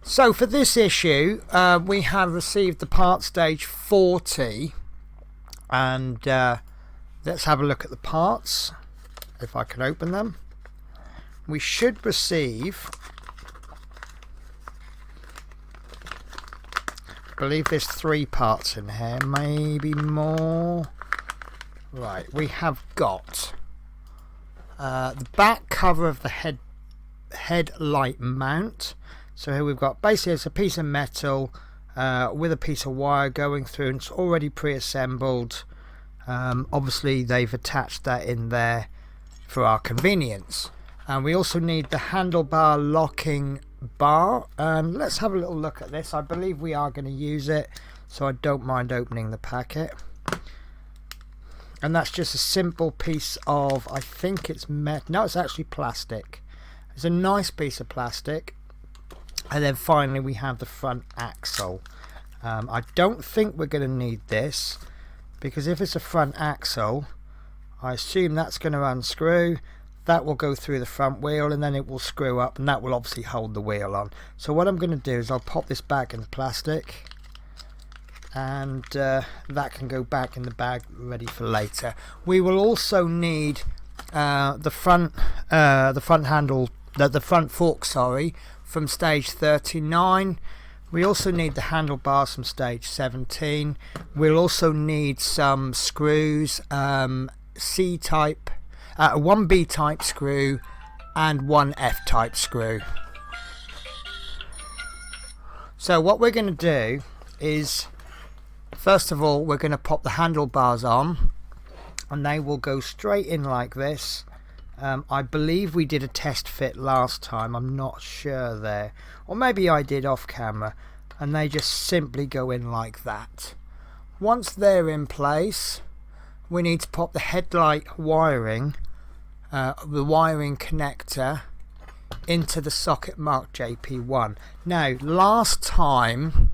So for this issue, we have received the part stage 40, and let's have a look at the parts, if I can open them. We should receive, I believe there's 3 parts in here, maybe more. Right, we have got the back cover of the headlight mount. So here we've got, basically it's a piece of metal with a piece of wire going through, and it's already pre-assembled. Obviously they've attached that in there for our convenience. And we also need the handlebar locking bar, and let's have a little look at this. I believe we are going to use it, so I don't mind opening the packet. And that's just a simple piece of, I think it's no, it's actually plastic. It's a nice piece of plastic. And then finally we have the front axle. I don't think we're going to need this, because if it's a front axle, I assume that's going to unscrew. That will go through the front wheel, and then it will screw up, and that will obviously hold the wheel on. So what I'm going to do is I'll pop this back in the plastic, and that can go back in the bag ready for later. We will also need the front fork, sorry, from stage 39. We also need the handlebars from stage 17. We'll also need some screws, C-type, 1 B-type screw and 1 F-type screw. So what we're going to do is, first of all, we're going to pop the handlebars on, and they will go straight in like this. I believe we did a test fit last time, I'm not sure there, or maybe I did off camera, and they just simply go in like that. Once they're in place, we need to pop the headlight wiring, the wiring connector, into the socket marked JP1. Now, last time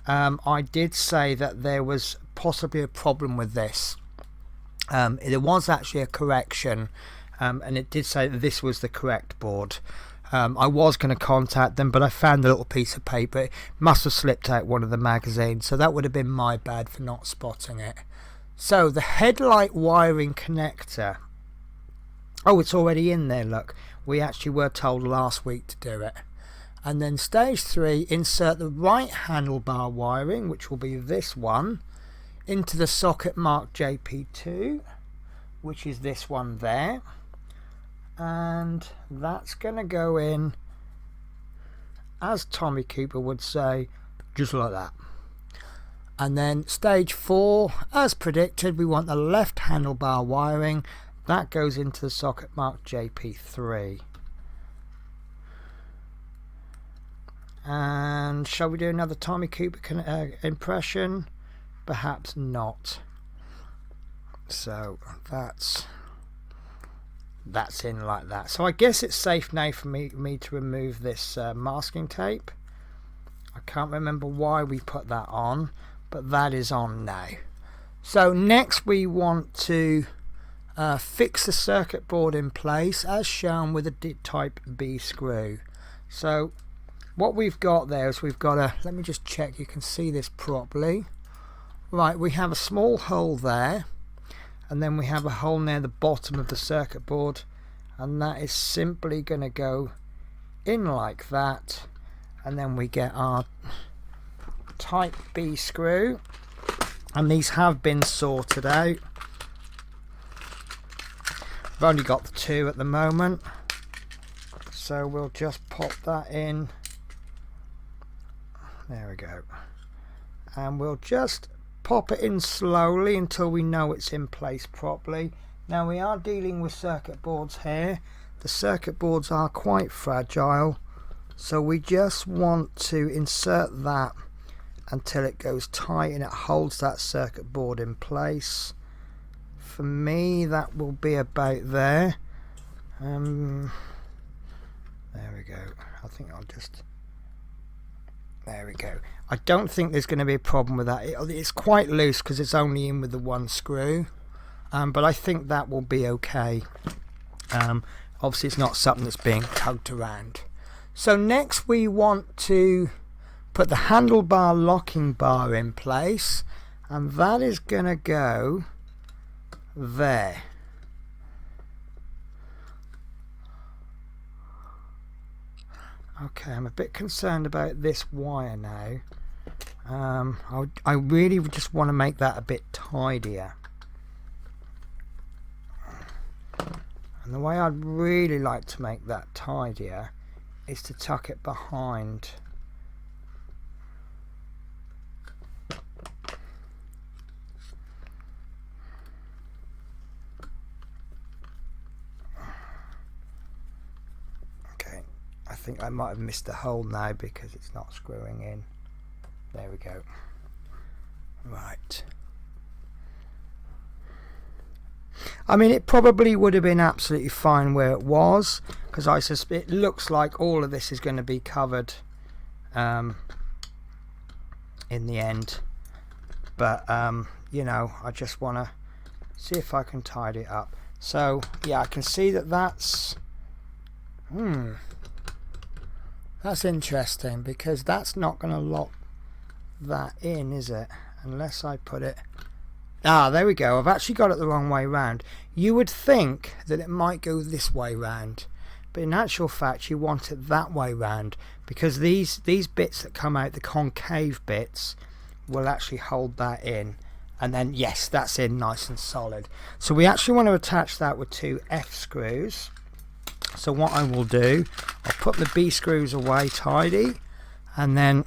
I did say that there was possibly a problem with this. There was actually a correction, and it did say that this was the correct board. I was going to contact them, but I found a little piece of paper. It must have slipped out one of the magazines, so that would have been my bad for not spotting it. So the headlight wiring connector, oh, it's already in there, look. We actually were told last week to do it. And then stage 3, insert the right handlebar wiring, which will be this one, into the socket marked JP2, which is this one there. And that's going to go in, as Tommy Cooper would say, just like that. And then stage 4, as predicted, we want the left handlebar wiring. That goes into the socket marked JP3. And shall we do another Tommy Cooper impression? Perhaps not. So that's in like that. So I guess it's safe now for me to remove this masking tape. I can't remember why we put that on, but that is on now. So next we want to fix the circuit board in place as shown with a type B screw. So what we've got there is we've got a, let me just check you can see this properly. Right, we have a small hole there, and then we have a hole near the bottom of the circuit board, and that is simply going to go in like that. And then we get our type B screw, and these have been sorted out. I've only got the 2 at the moment, so we'll just pop that in. There we go. And we'll just pop it in slowly until we know it's in place properly. Now we are dealing with circuit boards here. The circuit boards are quite fragile, so we just want to insert that until it goes tight and it holds that circuit board in place. For me, that will be about there. There we go. I think I'll just, there we go. I don't think there's going to be a problem with that. It's quite loose because it's only in with the 1 screw, but I think that will be okay. Obviously it's not something that's being tugged around. So next we want to put the handlebar locking bar in place, and that is going to go there. Okay, I'm a bit concerned about this wire now. I really just want to make that a bit tidier. And the way I'd really like to make that tidier is to tuck it behind. Okay, I think I might have missed the hole now because it's not screwing in. There we go. Right. I mean, it probably would have been absolutely fine where it was, because I suspect it looks like all of this is going to be covered in the end. But you know, I just want to see if I can tidy it up. So yeah, I can see that that's interesting, because that's not going to lock that in, is it? Unless I put it, there we go. I've actually got it the wrong way round. You would think that it might go this way round, but in actual fact you want it that way round, because these bits that come out, the concave bits, will actually hold that in, and then yes, that's in nice and solid. So we actually want to attach that with 2 F screws. So what I will do, I'll put the B screws away tidy, and then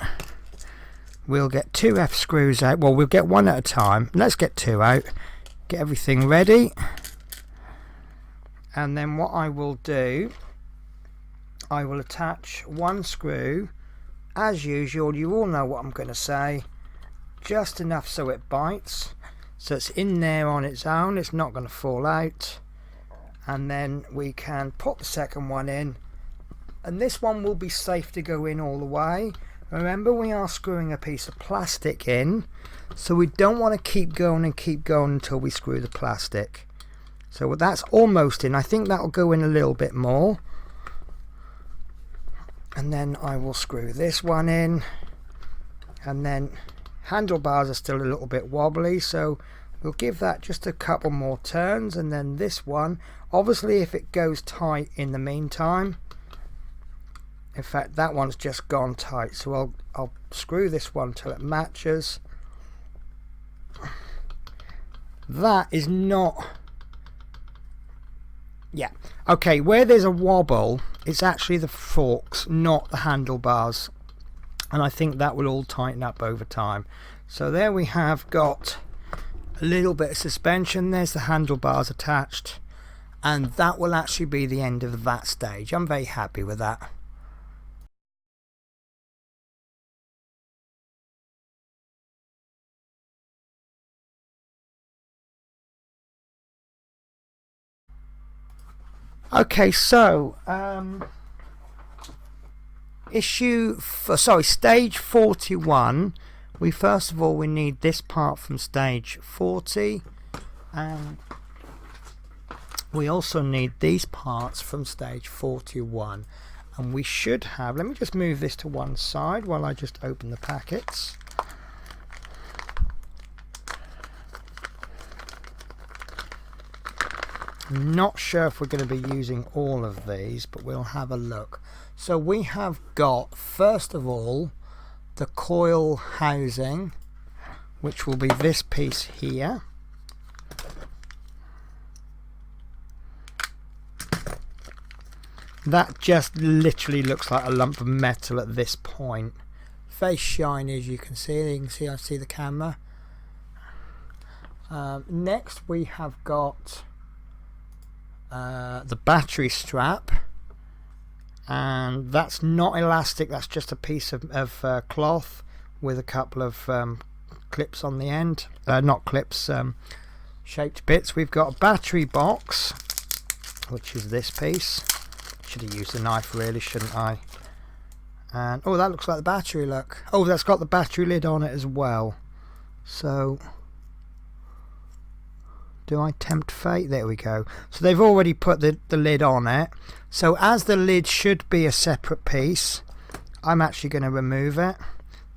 we'll get 2 F screws out. Well, we'll get 1 at a time. Let's get 2 out, get everything ready, and then what I will do, I will attach 1 screw as usual. You all know what I'm going to say, just enough so it bites, so it's in there on its own, it's not going to fall out. And then we can put the second one in, and this one will be safe to go in all the way. Remember, we are screwing a piece of plastic in, so we don't want to keep going until we screw the plastic. So that's almost in. I think that'll go in a little bit more, and then I will screw this one in. And then handlebars are still a little bit wobbly, so we'll give that just a couple more turns. And then this one, obviously if it goes tight in the meantime, in fact that one's just gone tight, so I'll screw this one till it matches. That is not, yeah, okay, where there's a wobble, it's actually the forks, not the handlebars, and I think that will all tighten up over time. So there we have got a little bit of suspension. There's the handlebars attached, and that will actually be the end of that stage. I'm very happy with that. Okay, so stage 41. We first of all we need this part from stage 40, and we also need these parts from stage 41, and we should have, let me just move this to one side while I just open the packets. I'm not sure if we're going to be using all of these, but we'll have a look. So we have got, first of all, the coil housing, which will be this piece here. That just literally looks like a lump of metal at this point. Very shiny, as you can see. You can see, I see the camera. Next we have got the battery strap, and that's not elastic, that's just a piece of cloth with a couple of clips on the end, not clips, shaped bits. We've got a battery box, which is this piece. Should have used a knife really, shouldn't I? And oh, that looks like the battery, look. Oh, that's got the battery lid on it as well. So Do I tempt fate? There we go. So they've already put the lid on it. So as the lid should be a separate piece, I'm actually going to remove it.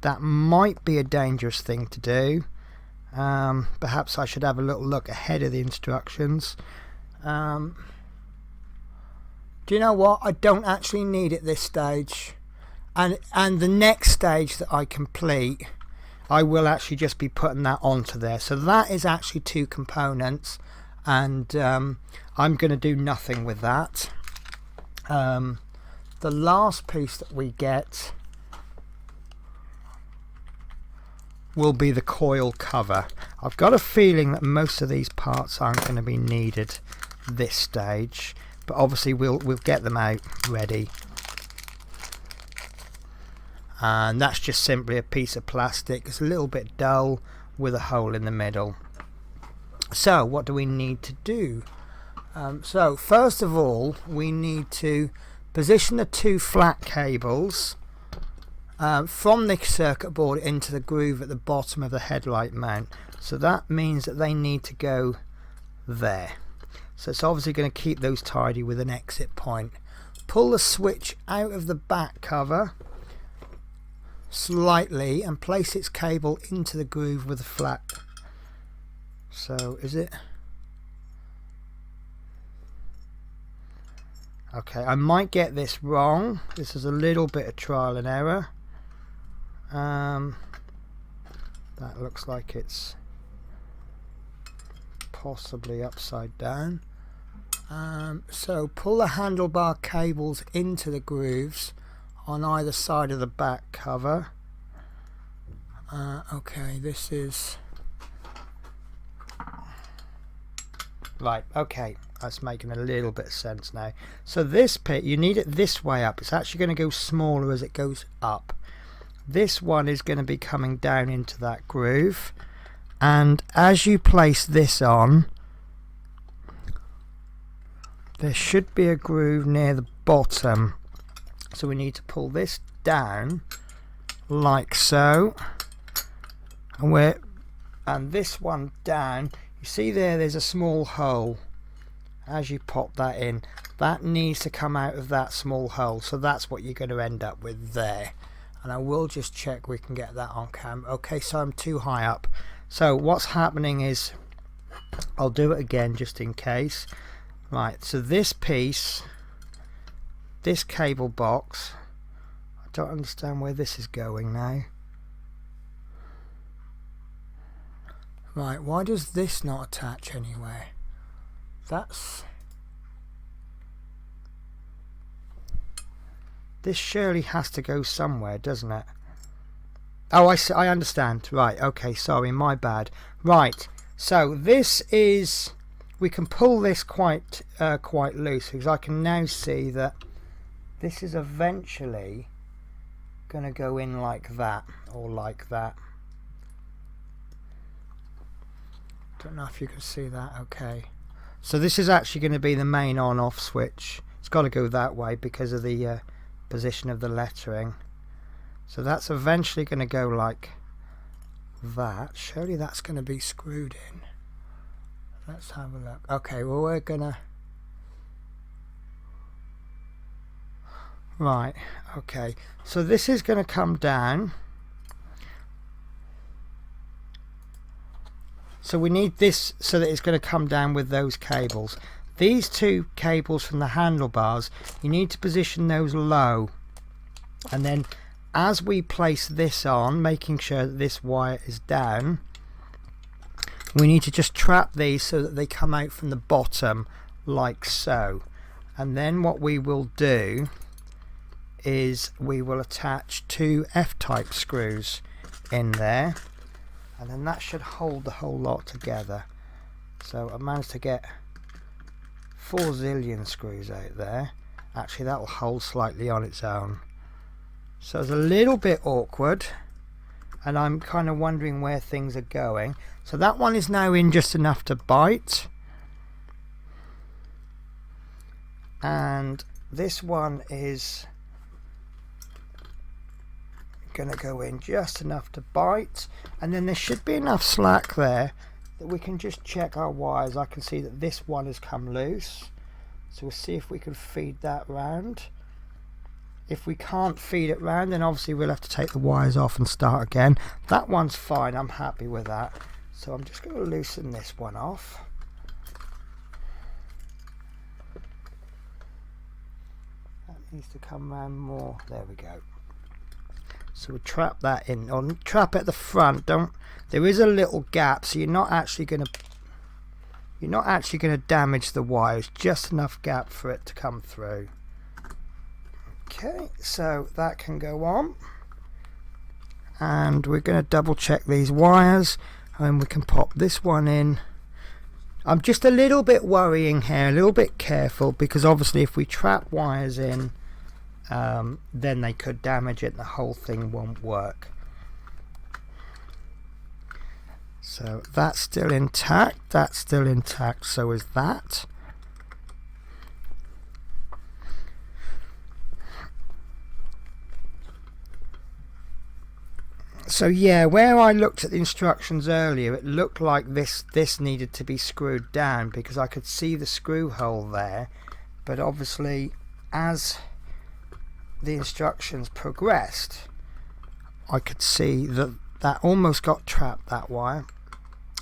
That might be a dangerous thing to do. Perhaps I should have a little look ahead of the instructions. Do you know what? I don't actually need it this stage. And the next stage that I complete, I will actually just be putting that onto there. So that is actually 2 components, and I'm going to do nothing with that. The last piece that we get will be the coil cover. I've got a feeling that most of these parts aren't going to be needed this stage, but obviously we'll get them out ready. And that's just simply a piece of plastic. It's a little bit dull with a hole in the middle. So what do we need to do? So first of all, we need to position the 2 flat cables from the circuit board into the groove at the bottom of the headlight mount. So that means that they need to go there. So it's obviously going to keep those tidy with an exit point. Pull the switch out of the back cover slightly and place its cable into the groove with the flat. So is it okay? I might get this wrong. This is a little bit of trial and error. That looks like it's possibly upside down. So pull the handlebar cables into the grooves on either side of the back cover. Okay, this is right. Okay, that's making a little bit of sense now. So this pit, you need it this way up. It's actually going to go smaller as it goes up. This one is going to be coming down into that groove, and as you place this on, there should be a groove near the bottom. So we need to pull this down like so, and this one down. You see there's a small hole. As you pop that in, that needs to come out of that small hole. So that's what you're going to end up with there. And I will just check we can get that on camera. Okay, so I'm too high up. So what's happening is, I'll do it again just in case. Right, so this piece, this cable box, I don't understand where this is going now. Right, why does this not attach anywhere? This surely has to go somewhere, doesn't it? Oh, I understand. Right, okay, sorry, my bad. Right, so this is, we can pull this quite loose, because I can now see that this is eventually going to go in like that, or like that. Don't know if you can see that. Okay, so this is actually going to be the main on-off switch. It's got to go that way because of the position of the lettering. So that's eventually going to go like that. Surely that's going to be screwed in. Let's have a look. Okay, well we're gonna, right, okay, so this is going to come down. So we need this so that it's going to come down with those cables. These 2 cables from the handlebars, you need to position those low, and then as we place this on, making sure that this wire is down, we need to just trap these so that they come out from the bottom like so. And then what we will do is we will attach 2 F-type screws in there, and then that should hold the whole lot together. So I managed to get 4 zillion screws out there. Actually, that will hold slightly on its own. So it's a little bit awkward, and I'm kind of wondering where things are going. So that one is now in just enough to bite, and this one is going to go in just enough to bite, and then there should be enough slack there that we can just check our wires. I can see that this one has come loose, so we'll see if we can feed that round. If we can't feed it round, then obviously we'll have to take the wires off and start again. That one's fine, I'm happy with that. So I'm just going to loosen this one off. That needs to come round more. There we go. So we'll trap that in, or trap at the front. There is a little gap, so you're not actually going to damage the wires. Just enough gap for it to come through. Okay, so that can go on, and we're going to double check these wires, and we can pop this one in. I'm just a little bit worrying here, a little bit careful, because obviously if we trap wires in, then they could damage it and the whole thing won't work. So that's still intact, so is that. So yeah, where I looked at the instructions earlier, it looked like this needed to be screwed down, because I could see the screw hole there, but obviously as the instructions progressed, I could see that that almost got trapped, that wire.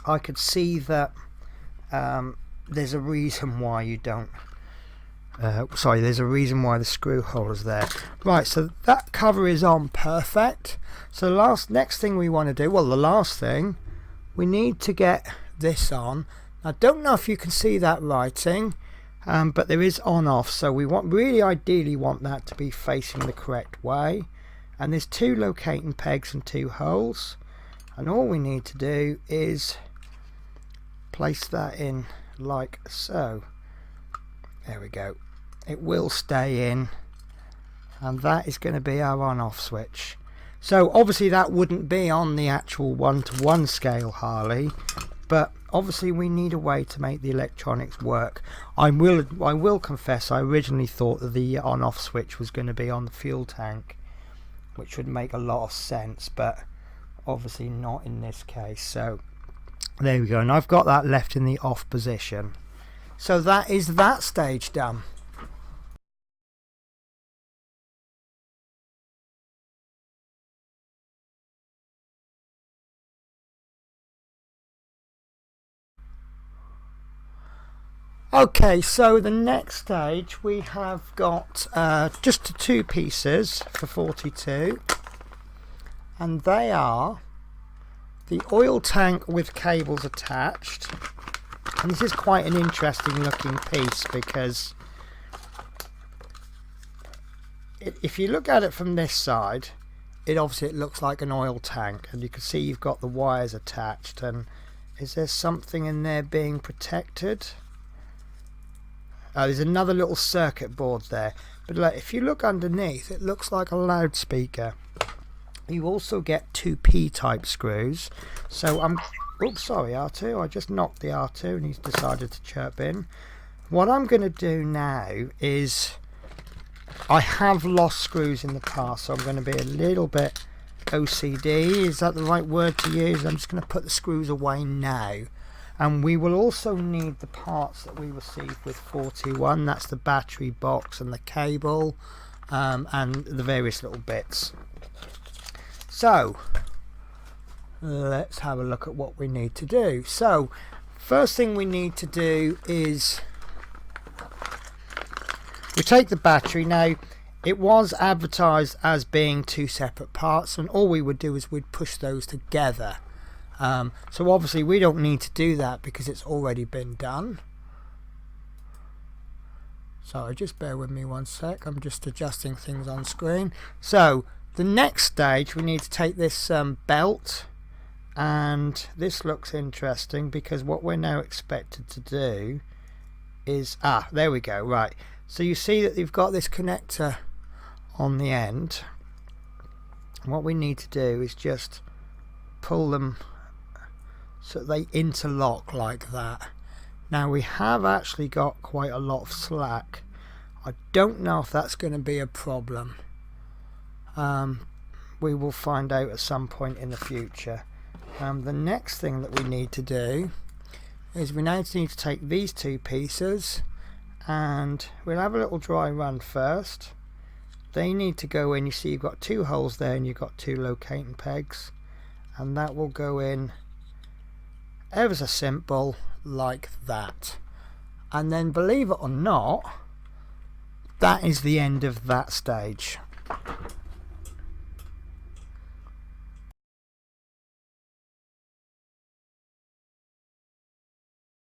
I could see that there's a reason why you don't there's a reason why the screw hole is there. Right, so that cover is on perfect. So the next thing we want to do, well, the last thing, we need to get this on. I don't know if you can see that writing, but there is on off, so we really ideally want that to be facing the correct way. And there's 2 locating pegs and 2 holes, and all we need to do is place that in like so. There we go. It will stay in, and that is going to be our on-off switch. So obviously that wouldn't be on the actual 1-to-1 scale Harley, but obviously we need a way to make the electronics work. I will confess, I originally thought that the on-off switch was going to be on the fuel tank, which would make a lot of sense, but obviously not in this case. So there we go, and I've got that left in the off position. So that is that stage done. Okay, so the next stage we have got just 2 pieces for 42, and they are the oil tank with cables attached. And this is quite an interesting looking piece, because if you look at it from this side, it looks like an oil tank, and you can see you've got the wires attached. And is there something in there being protected? There's another little circuit board there, but if you look underneath, it looks like a loudspeaker. You also get 2 P-type screws. So oops, sorry, R2, I just knocked the R2 and he's decided to chirp in. What I'm going to do now is, I have lost screws in the past, so I'm going to be a little bit OCD. Is that the right word to use? I'm just going to put the screws away now. And we will also need the parts that we received with 41. That's the battery box and the cable, and the various little bits. So let's have a look at what we need to do. So first thing we need to do is we take the battery. Now, it was advertised as being 2 separate parts, and all we would do is we'd push those together. So obviously we don't need to do that because it's already been done. Sorry, just bear with me one sec, I'm just adjusting things on screen. So the next stage, we need to take this belt, and this looks interesting because what we're now expected to do is, there we go, right. So you see that you've got this connector on the end. What we need to do is just pull them so they interlock like that. Now we have actually got quite a lot of slack. I don't know if that's going to be a problem. We will find out at some point in the future. The next thing that we need to do is we now need to take these two pieces and we'll have a little dry run first. They need to go in. You see you've got two holes there and you've got two locating pegs, and that will go in ever so simple like that. And then, believe it or not, that is the end of that stage.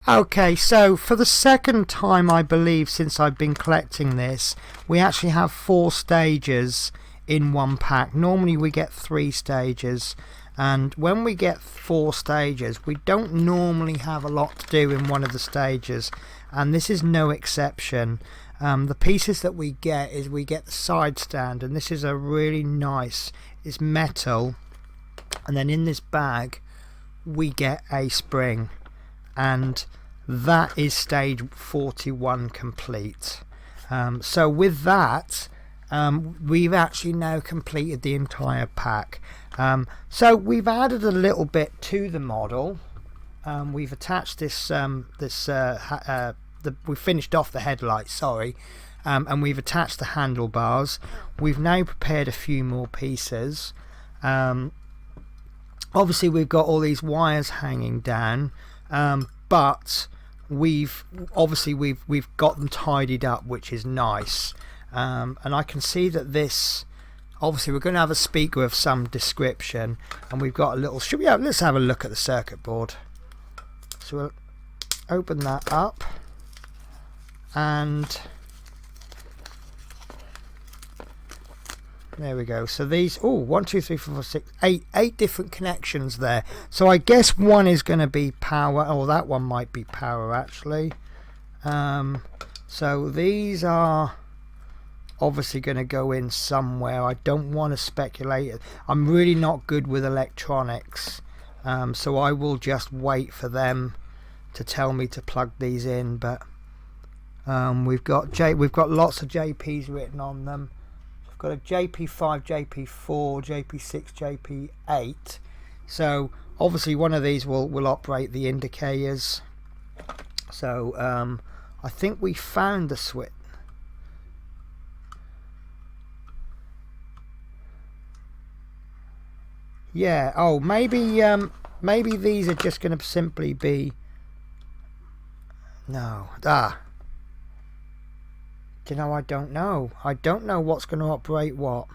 Okay, so for the second time, I believe, since I've been collecting this, we actually have 4 stages in one pack. Normally we get 3 stages, and when we get 4 stages, we don't normally have a lot to do in one of the stages, and this is no exception. The pieces that we get is we get the side stand, and this is a really nice, it's metal, and then in this bag we get a spring, and that is stage 41 complete. So with that, we've actually now completed the entire pack. So we've added a little bit to the model. We've attached this we finished off the headlights, sorry, and we've attached the handlebars. We've now prepared a few more pieces. Obviously we've got all these wires hanging down, but we've got them tidied up, which is nice. And I can see that this, obviously we're going to have a speaker of some description, and we've got a little, let's have a look at the circuit board. So we'll open that up, and there we go. So these, 1 2 3 4 5 6 8 different connections there. So I guess one is going to be power, or that one might be power actually. So these are obviously going to go in somewhere. I don't want to speculate. I'm really not good with electronics, so I will just wait for them to tell me to plug these in. But we've got lots of JPs written on them. Got a JP5, JP4, JP6, JP8. So obviously one of these will operate the indicators. So I think we found the switch. Yeah. Oh, maybe these are just going to simply be. No. You know, I don't know what's going to operate what,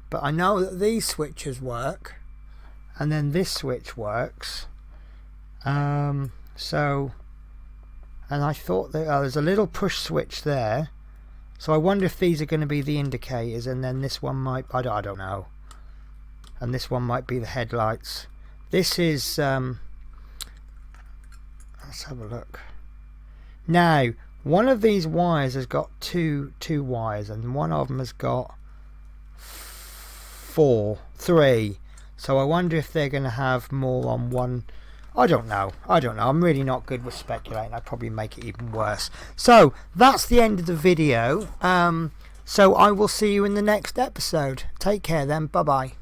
but I know that these switches work, and then this switch works. So, and I thought that there's a little push switch there, so I wonder if these are going to be the indicators, and then this one might, I don't know, and this one might be the headlights. This is let's have a look now. One of these wires has got two wires, and one of them has got 3. So I wonder if they're going to have more on one. I don't know. I'm really not good with speculating. I'd probably make it even worse. So that's the end of the video. So I will see you in the next episode. Take care then. Bye bye.